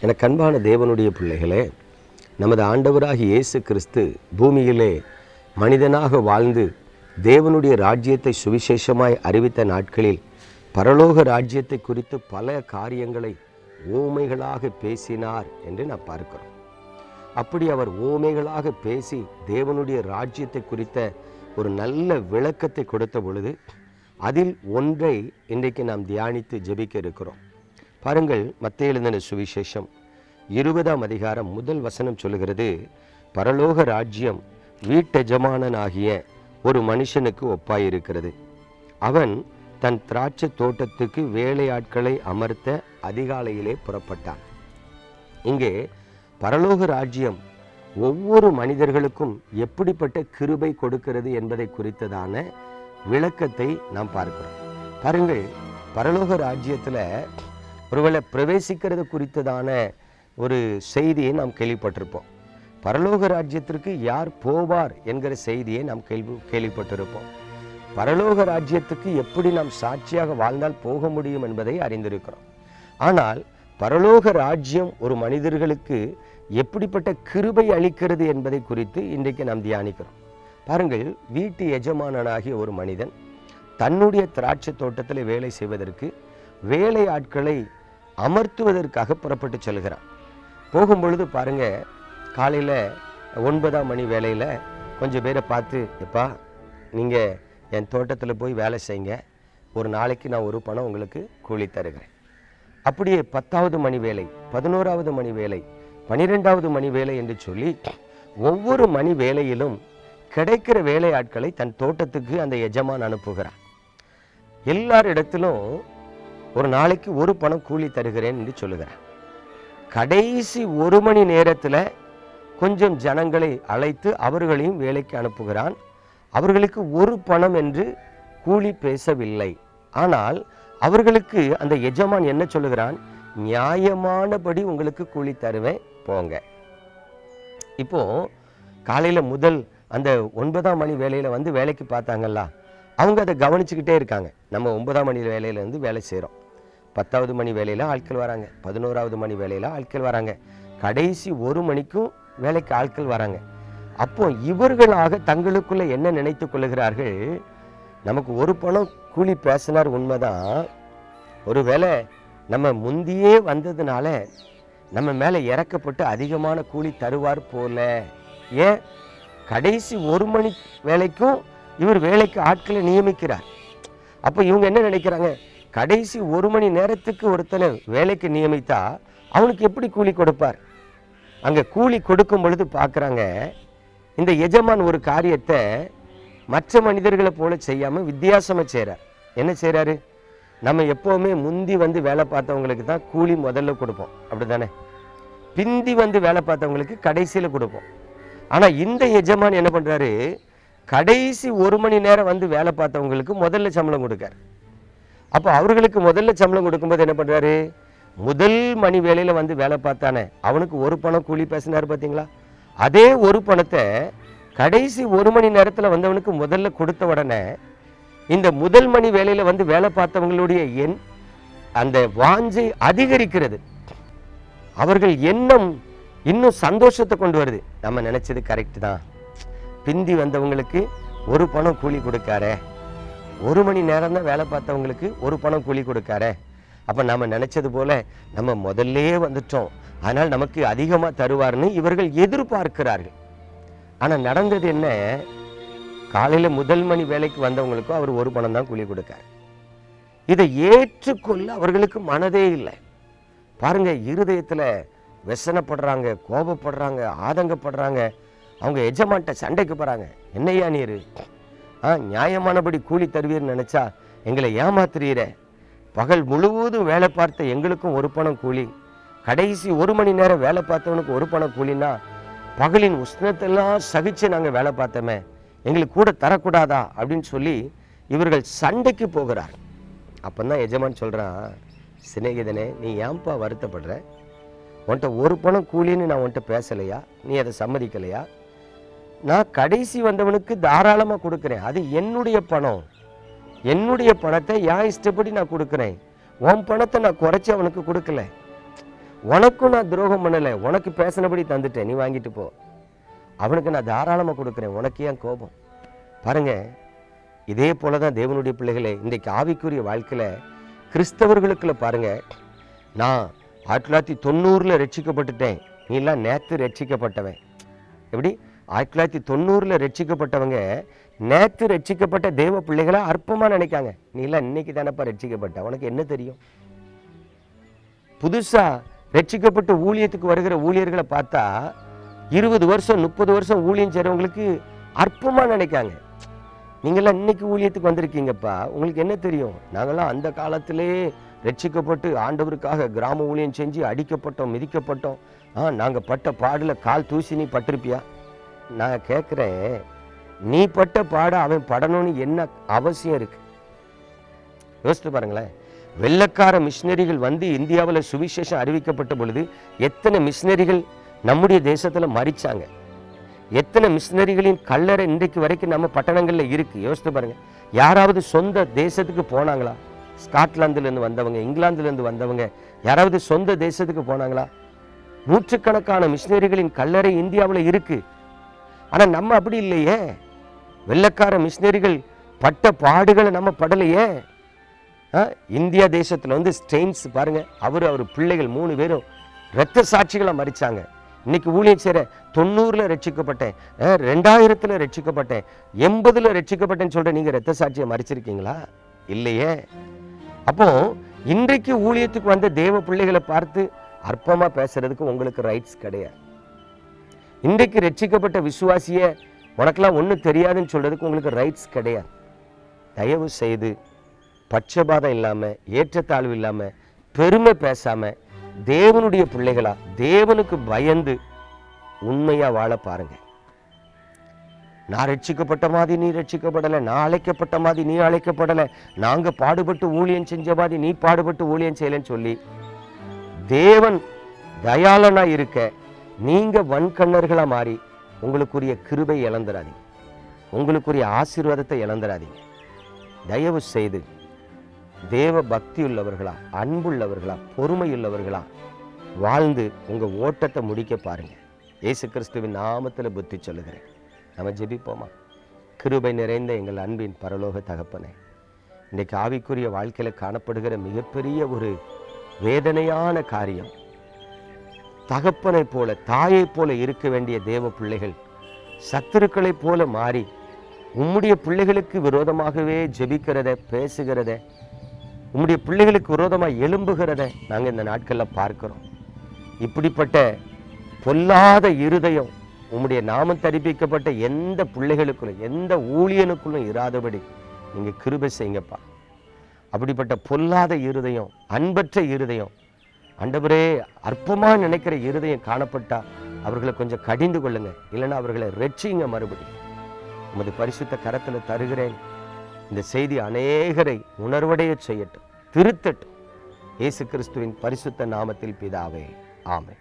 எனக்கு அன்பான தேவனுடைய பிள்ளைகளே, நமது ஆண்டவராகிய இயேசு கிறிஸ்து பூமியிலே மனிதனாக வாழ்ந்து தேவனுடைய ராஜ்யத்தை சுவிசேஷமாய் அறிவித்த நாட்களில் பரலோக ராஜ்யத்தை குறித்து பல காரியங்களை ஓமைகளாக பேசினார் என்று நாம் பார்க்கிறோம். அப்படி அவர் ஓமைகளாக பேசி தேவனுடைய ராஜ்யத்தை குறித்த ஒரு நல்ல விளக்கத்தை கொடுத்த பொழுது அதில் ஒன்றை இன்றைக்கு நாம் தியானித்து ஜெபிக்க இருக்கிறோம். பாருங்கள், மத்தேயு எழுதின சுவிசேஷம் 20ஆம் அதிகாரம் 1 வசனம் சொல்லுகிறது, பரலோக ராஜ்யம் வீட்டெஜமானனாகிய ஒரு மனுஷனுக்கு ஒப்பாயிருக்கிறது. அவன் தன் திராட்சை தோட்டத்துக்கு வேலையாட்களை அமர்த்த அதிகாலையிலே புறப்பட்டான். இங்கே பரலோக ராஜ்யம் ஒவ்வொரு மனிதர்களுக்கும் எப்படிப்பட்ட கிருபை கொடுக்கிறது என்பதை குறித்ததான விளக்கத்தை நாம் பார்க்கிறோம். பாருங்கள், பரலோக ராஜ்யத்தில் ஒருவேளை பிரவேசிக்கிறது குறித்ததான ஒரு செய்தியை நாம் கேள்விப்பட்டிருப்போம். பரலோக ராஜ்யத்திற்கு யார் போவார் என்கிற செய்தியை நாம் கேள்விப்பட்டிருப்போம். பரலோக ராஜ்யத்துக்கு எப்படி நாம் சாட்சியாக வாழ்ந்தால் போக முடியும் என்பதை அறிந்திருக்கிறோம். ஆனால் பரலோக ராஜ்யம் ஒரு மனிதர்களுக்கு எப்படிப்பட்ட கிருபை அளிக்கிறது என்பதை குறித்து இன்றைக்கு நாம் தியானிக்கிறோம். பாருங்கள், வீட்டு எஜமானனாகிய ஒரு மனிதன் தன்னுடைய திராட்சை தோட்டத்தில் வேலை செய்வதற்கு வேலை ஆட்களை அமர்த்துவதற்காக புறப்பட்டு செல்கிறான். போகும்பொழுது பாருங்க, காலையில் 9ஆம் மணி வேலையில் கொஞ்சம் பேரை பார்த்து, எப்பா நீங்கள் என் தோட்டத்தில் போய் வேலை செய்யுங்க, ஒரு நாளைக்கு நான் ஒரு பணம் உங்களுக்கு கூலி தருகிறேன். அப்படியே 10வது மணி வேலை, 11வது மணி வேலை, 12வது மணி வேலை என்று சொல்லி ஒவ்வொரு மணி வேலையிலும் கிடைக்கிற வேலை ஆட்களை தன் தோட்டத்துக்கு அந்த எஜமான் அனுப்புகிறான். எல்லாரிடத்திலும் ஒரு நாளைக்கு ஒரு பணம் கூலி தருகிறேன் என்று சொல்லுகிறான். கடைசி 1 மணி நேரத்தில் கொஞ்சம் ஜனங்களை அழைத்து அவர்களையும் வேலைக்கு அனுப்புகிறான். அவர்களுக்கு ஒரு பணம் என்று கூலி பேசவில்லை. ஆனால் அவர்களுக்கு அந்த எஜமான் என்ன சொல்லுகிறான், நியாயமானபடி உங்களுக்கு கூலி தருவேன், போங்க. இப்போ காலையில் முதல் அந்த 9ஆம் மணி வேலையில் வந்து வேலைக்கு பார்த்தாங்கல்ல, அவங்க அதை கவனிச்சுக்கிட்டே இருக்காங்க. நம்ம 9ஆம் மணி வேலையிலேருந்து வேலை செய்கிறோம். 10வது மணி வேலையில் ஆட்கள் வராங்க, 11வது மணி வேலையில் ஆட்கள் வராங்க, கடைசி 1 மணிக்கும் வேலைக்கு ஆட்கள் வராங்க. அப்போ இவர்களாக தங்களுக்குள்ள என்ன நினைத்து கொள்ளுகிறார்கள், நமக்கு ஒரு பணம் கூலி பேசினார் உண்மைதான், ஒருவேளை நம்ம முந்தியே வந்ததுனால நம்ம மேலே இறக்கப்பட்டு அதிகமான கூலி தருவார் போல. ஏன், கடைசி 1 மணி வேலைக்கும் இவர் வேலைக்கு ஆட்களை நியமிக்கிறார். அப்போ இவங்க என்ன நினைக்கிறாங்க, கடைசி 1 மணி நேரத்துக்கு ஒருத்தனை வேலைக்கு நியமித்தா அவனுக்கு எப்படி கூலி கொடுப்பார். அங்கே கூலி கொடுக்கும் பொழுது பார்க்குறாங்க, இந்த எஜமான் ஒரு காரியத்தை மற்ற மனிதர்களை போல செய்யாமல் வித்தியாசமாக செய்கிறார். என்ன செய்கிறாரு, நம்ம எப்போவுமே முந்தி வந்து வேலை பார்த்தவங்களுக்கு தான் கூலி முதல்ல கொடுப்போம், அப்படி தானே? பிந்தி வந்து வேலை பார்த்தவங்களுக்கு கடைசியில் கொடுப்போம். ஆனால் இந்த எஜமான் என்ன பண்ணுறாரு, கடைசி 1 மணி நேரம் வந்து வேலை பார்த்தவங்களுக்கு முதல்ல சம்பளம் கொடுக்கார். அப்போ அவர்களுக்கு முதல்ல சம்பளம் கொடுக்கும்போது என்ன பண்ணுறாரு, முதல் மணி வேலையில் வந்து வேலை பார்த்தானே அவனுக்கு ஒரு பணம் கூலி பேசினார் பார்த்தீங்களா, அதே ஒரு பணத்தை கடைசி 1 மணி நேரத்தில் வந்தவனுக்கு முதல்ல கொடுத்த உடனே இந்த முதல் மணி வேலையில் வந்து வேலை பார்த்தவங்களுடைய அந்த வாஞ்சை அதிகரிக்கிறது. அவர்கள் எண்ணம் இன்னும் சந்தோஷத்தை கொண்டு வருது. நம்ம நினைச்சது கரெக்டு தான், பிந்தி வந்தவங்களுக்கு ஒரு பணம் கூலி கொடுக்காரே, 1 மணி நேரம் தான் வேலை பார்த்தவங்களுக்கு ஒரு பணம் கூலி கொடுக்காரே, அப்போ நம்ம நினைச்சது போல நம்ம முதல்லே வந்துட்டோம், அதனால் நமக்கு அதிகமாக தருவார்னு இவர்கள் எதிர்பார்க்கிறார்கள். ஆனால் நடந்தது என்ன, காலையில் முதல் மணி வேலைக்கு வந்தவங்களுக்கும் அவர் ஒரு பணம் தான் கூலி கொடுக்கார். இதை ஏற்றுக்கொள்ள அவர்களுக்கு மனதே இல்லை. பாருங்க, இருதயத்தில் வெசனப்படுறாங்க, கோபப்படுறாங்க, ஆதங்கப்படுறாங்க. அவங்க எஜமான்ட்ட சண்டைக்கு போகிறாங்க. என்னையா நீர் நியாயமானபடி கூலி தருவீர்னு நினச்சா எங்களை ஏமாத்துறீர, பகல் முழுவதும் வேலை பார்த்த எங்களுக்கும் ஒரு பணம் கூலி, கடைசி 1 மணி நேரம் வேலை பார்த்தவனுக்கு ஒரு பணம் கூலின்னா பகலின் உஷ்ணத்தெல்லாம் சகிச்சு நாங்கள் வேலை பார்த்தோமே, எங்களுக்கு கூட தரக்கூடாதா அப்படின்னு சொல்லி இவர்கள் சண்டைக்கு போகிறார். அப்போ தான் எஜமான் சொல்கிறான், சிநேகிதனே, நீ ஏன்பா வருத்தப்படுற, உன்கிட்ட ஒரு பணம் கூலின்னு நான் உன்கிட்ட பேசலையா, நீ அதை சம்மதிக்கலையா, நான் கடைசி வந்தவனுக்கு தாராளமாக கொடுக்குறேன், அது என்னுடைய பணம், என்னுடைய பணத்தை என் இஷ்டப்படி நான் கொடுக்குறேன், உன் பணத்தை நான் குறைச்சி அவனுக்கு கொடுக்கல. உனக்கும் நான் துரோகம் பண்ணலை, உனக்கு பேசினபடி தந்துட்டேன், நீ வாங்கிட்டு போ. அவனுக்கு நான் தாராளமாக கொடுக்குறேன், உனக்கு ஏன் கோபம்? பாருங்க, இதே போல தான் தேவனுடைய பிள்ளைகளே இன்றைக்கு ஆவிக்குரிய வாழ்க்கையில் கிறிஸ்தவர்களுக்குள்ள பாருங்க, நான் 1990 ரட்சிக்கப்பட்டுட்டேன், நீ எல்லாம் நேற்று ரட்சிக்கப்பட்டவன். எப்படி 1990 ரட்சிக்கப்பட்டவங்க நேற்று ரட்சிக்கப்பட்ட தேவ பிள்ளைகளை அற்பமாக நினைக்காங்க. நீ எல்லாம் இன்னைக்கு தானப்பா ரட்சிக்கப்பட்ட, உனக்கு என்ன தெரியும்? புதுசா ரட்சிக்கப்பட்டு ஊழியத்துக்கு வருகிற ஊழியர்களை பார்த்தா 20 வருஷம் 30 வருஷம் ஊழியம் செய்கிறவங்களுக்கு அற்பமாக நினைக்காங்க. நீங்களாம் இன்னைக்கு ஊழியத்துக்கு வந்திருக்கீங்கப்பா, உங்களுக்கு என்ன தெரியும்? நாங்களாம் அந்த காலத்திலே ரட்சிக்கப்பட்டு ஆண்டவருக்காக கிராம ஊழியம் செஞ்சு அடிக்கப்பட்டோம், மிதிக்கப்பட்டோம். நாங்கள் பட்ட பாடில் கால் தூசி நீ பட்டிருப்பியா? நான் கேட்குறேன், நீ பட்ட பாட அவன் படணும்னு என்ன அவசியம் இருக்கு? யோசித்து பாருங்களேன். வெள்ளக்கார மிஷினரிகள் வந்து இந்தியாவில் சுவிசேஷம் அறிவிக்கப்பட்ட பொழுது எத்தனை மிஷினரிகள் நம்முடைய தேசத்தில் மரிச்சாங்க? எத்தனை மிஷினரிகளின் கல்லறை இன்றைக்கு வரைக்கும் நம்ம பட்டணங்களில் இருக்கு? யோசித்து பாருங்க. யாராவது சொந்த தேசத்துக்கு போனாங்களா? ஸ்காட்லாந்துலேருந்து வந்தவங்க, இங்கிலாந்துலேருந்து வந்தவங்க யாராவது சொந்த தேசத்துக்கு போனாங்களா? நூற்றுக்கணக்கான மிஷினரிகளின் கல்லறை இந்தியாவில் இருக்கு. ஆனால் நம்ம அப்படி இல்லையே. வெள்ளக்கார மிஷினரிகள் பட்ட பாடுகளை நம்ம படலையே. இந்தியா தேசத்தில் வந்து ஸ்டெயின்ஸ் பாருங்க, அவர் பிள்ளைகள் 3 பேரும் இரத்த சாட்சிகளை மறிச்சாங்க. இன்னைக்கு ஊழியம் செய்கிற 90 ரட்சிக்கப்பட்டேன், 2000 ரட்சிக்கப்பட்டேன், 80 ரட்சிக்கப்பட்டேன்னு சொல்ற நீங்க இரத்த சாட்சியை மறிச்சிருக்கீங்களா? இல்லையே. அப்போ இன்றைக்கு ஊழியத்துக்கு வந்த தேவ பிள்ளைகளை பார்த்து அற்பமா பேசுறதுக்கு உங்களுக்கு ரைட்ஸ் கிடையாது. இன்றைக்கு ரட்சிக்கப்பட்ட விசுவாசிய உனக்கெல்லாம் ஒன்றும் தெரியாதுன்னு சொல்றதுக்கு உங்களுக்கு ரைட்ஸ் கிடையாது. தயவு செய்து பட்சபாதம் இல்லாமல், ஏற்றத்தாழ்வு இல்லாமல், பெருமை பேசாமல், தேவனுடைய பிள்ளைகளா தேவனுக்கு பயந்து உண்மையா வாழ பாருங்க. நான் ரட்சிக்கப்பட்ட மாதிரி நீ ரட்சிக்கப்படலை, நான் அழைக்கப்பட்ட மாதிரி நீ அழைக்கப்படலை, நாங்க பாடுபட்டு ஊழியம் செஞ்ச மாதிரி நீ பாடுபட்டு ஊழியம் செய்யலன்னு சொல்லி தேவன் தயாளனா இருக்க நீங்க வன்கண்ணர்களா மாறி உங்களுக்குரிய கிருபை இழந்துடாதீங்க, உங்களுக்குரிய ஆசீர்வாதத்தை இழந்துடாதீங்க. தயவு செய்து தேவ பக்தி உள்ளவர்களா, அன்புள்ளவர்களா, பொறுமையுள்ளவர்களா வாழ்ந்து உங்க ஓட்டத்தை முடிக்க பாருங்க. இயேசு கிறிஸ்துவின் நாமத்தில் புத்தி சொல்லுகிறேன். நம்ம ஜெபிப்போமா? கிருபை நிறைந்த எங்கள் அன்பின் பரலோக தகப்பனே, இன்றைக்கு ஆவிக்குரிய வாழ்க்கையில காணப்படுகிற மிகப்பெரிய ஒரு வேதனையான காரியம், தகப்பனை போல தாயை போல இருக்க வேண்டிய தேவ பிள்ளைகள் சத்துருக்களை போல மாறி உம்முடைய பிள்ளைகளுக்கு விரோதமாகவே ஜெபிக்கிறத, பேசுகிறத, உம்முடைய பிள்ளைகளுக்கு விரோதமாக எழும்புகிறத நாங்கள் இந்த நாட்களில் பார்க்கிறோம். இப்படிப்பட்ட பொல்லாத இருதயம் உம்முடைய நாமம் தரிப்பிக்கப்பட்ட எந்த பிள்ளைகளுக்குள்ளும் எந்த ஊழியனுக்குள்ளும் இராதபடி நீங்கள் கிருபை செய்யுங்கப்பா. அப்படிப்பட்ட பொல்லாத இருதயம், அன்பற்ற இருதயம், ஆண்டவரே அற்பமாக நினைக்கிற இருதயம் காணப்பட்டா அவர்களை கொஞ்சம் கடிந்து கொள்ளுங்க, இல்லைன்னா அவர்களை ரட்சிங்க. மறுபடியும் உமது பரிசுத்த கரத்தில் தருகிறேன். இந்த செய்தி அநேகரை உணர்வடைய செய்யட்டும், திருத்தட்டும். இயேசு கிறிஸ்துவின் பரிசுத்த நாமத்தில் பிதாவே, ஆமென்.